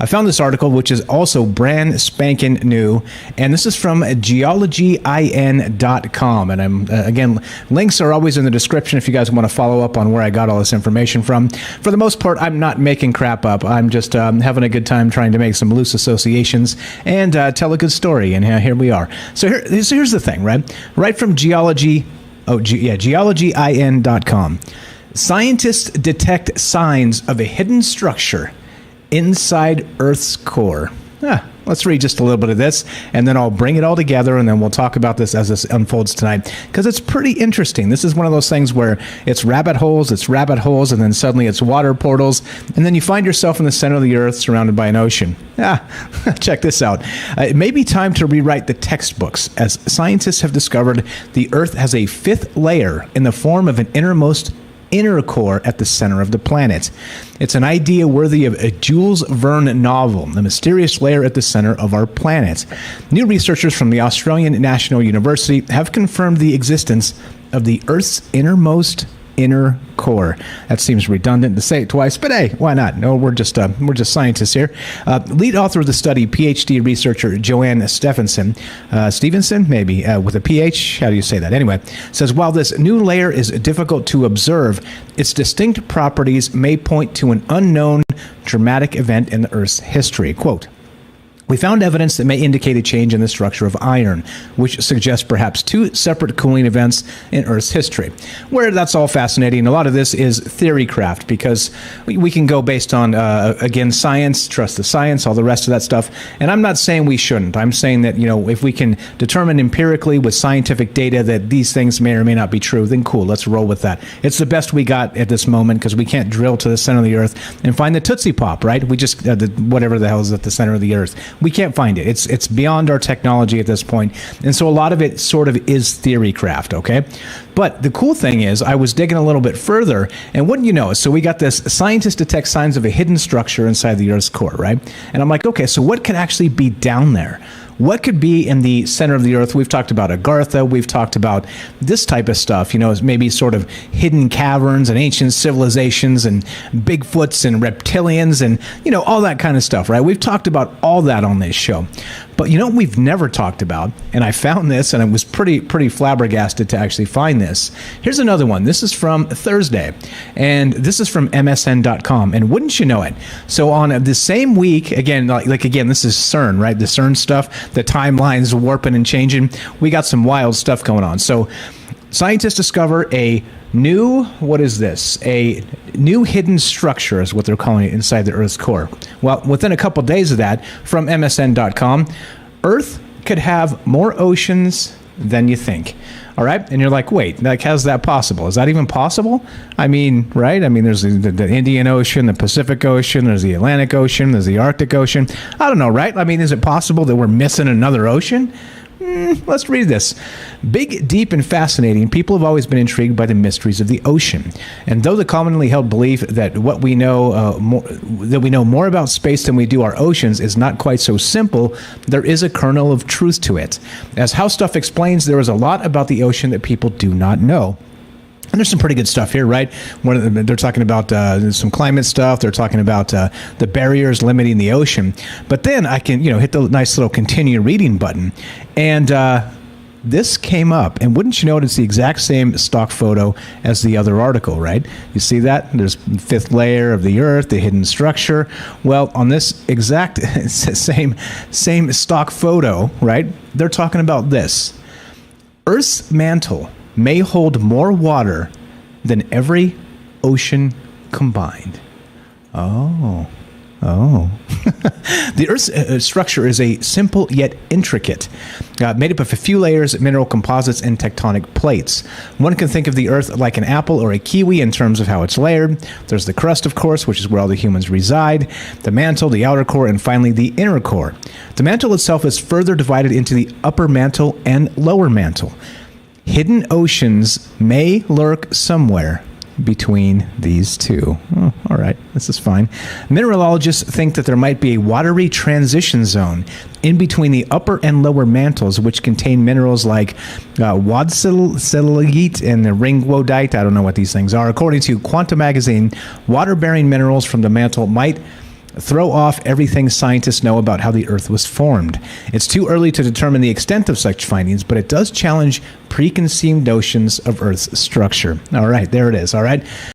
I found this article, which is also brand spanking new, and this is from geologyin.com. And I'm again, links are always in the description if you guys want to follow up on where I got all this information from. For the most part, I'm not making crap up. I'm just having a good time trying to make some loose associations and tell a good story. And here we are. So here's the thing, right? Right from geologyin.com. Scientists detect signs of a hidden structure inside Earth's core. Let's read just a little bit of this, and then I'll bring it all together, and then we'll talk about this as this unfolds tonight, because it's pretty interesting. This is one of those things where it's rabbit holes, and then suddenly it's water portals, and then you find yourself in the center of the Earth surrounded by an ocean. Check this out. It may be time to rewrite the textbooks, as scientists have discovered the Earth has a fifth layer in the form of an inner core at the center of the planet. It's an idea worthy of a Jules Verne novel, the mysterious layer at the center of our planet. New researchers from the Australian National University have confirmed the existence of the Earth's innermost inner core. That seems redundant to say it twice, but hey, why not? No, we're just scientists here. Lead author of the study, PhD researcher Joanne Stevenson, maybe with a PH. How do you say that? Anyway, says while this new layer is difficult to observe, its distinct properties may point to an unknown dramatic event in the Earth's history. Quote, "We found evidence that may indicate a change in the structure of iron, which suggests perhaps two separate cooling events in Earth's history." Where that's all fascinating. A lot of this is theory craft, because we can go based on, again, science, trust the science, all the rest of that stuff. And I'm not saying we shouldn't. I'm saying that, if we can determine empirically with scientific data that these things may or may not be true, then cool, let's roll with that. It's the best we got at this moment, because we can't drill to the center of the Earth and find the Tootsie Pop, right? We just, whatever the hell is at the center of the Earth. We can't find it. It's beyond our technology at this point. And so a lot of it sort of is theory craft, okay? But the cool thing is, I was digging a little bit further, and wouldn't you know, so we got this, scientists detect signs of a hidden structure inside the Earth's core, right? And I'm like, okay, so what could actually be down there? What could be in the center of the Earth? We've talked about Agartha. We've talked about this type of stuff, maybe sort of hidden caverns and ancient civilizations and Bigfoots and reptilians and, all that kind of stuff, right? We've talked about all that on this show. But what we've never talked about, and I found this, and I was pretty flabbergasted to actually find this. Here's another one. This is from Thursday, and this is from MSN.com, and wouldn't you know it? So on the same week, again, again, this is CERN, right? The CERN stuff, the timelines warping and changing. We got some wild stuff going on. So scientists discover a new hidden structure is what they're calling it inside the Earth's core. Well, within a couple days of that, from MSN.com, Earth could have more oceans than you think. All right? And you're like, wait, how's that possible? Is that even possible? I mean, right? I mean, there's the Indian Ocean, the Pacific Ocean, there's the Atlantic Ocean, there's the Arctic Ocean. I don't know, right? I mean, is it possible that we're missing another ocean? Let's read this. Big, deep, and fascinating, people have always been intrigued by the mysteries of the ocean. And though the commonly held belief that we know more about space than we do our oceans is not quite so simple, there is a kernel of truth to it. As How Stuff explains, there is a lot about the ocean that people do not know. And there's some pretty good stuff here, right? They're talking about some climate stuff. They're talking about the barriers limiting the ocean. But then I can, hit the nice little continue reading button. And this came up. And wouldn't you know it's the exact same stock photo as the other article, right? You see that? There's fifth layer of the Earth, the hidden structure. Well, on this exact same stock photo, right? They're talking about this. Earth's mantle may hold more water than every ocean combined. Oh. The Earth's structure is a simple yet intricate, made up of a few layers, mineral composites, and tectonic plates. One can think of the Earth like an apple or a kiwi in terms of how it's layered. There's the crust, of course, which is where all the humans reside, the mantle, the outer core, and finally the inner core. The mantle itself is further divided into the upper mantle and lower mantle. Hidden oceans may lurk somewhere between these two. Oh, all right, this is fine. Mineralogists think that there might be a watery transition zone in between the upper and lower mantles, which contain minerals like wodslite and the ringwodite. I don't know what these things are. According to Quantum Magazine, water-bearing minerals from the mantle might throw off everything scientists know about how the Earth was formed. It's too early to determine the extent of such findings, but it does challenge preconceived notions of Earth's structure. All right, there it is. All right.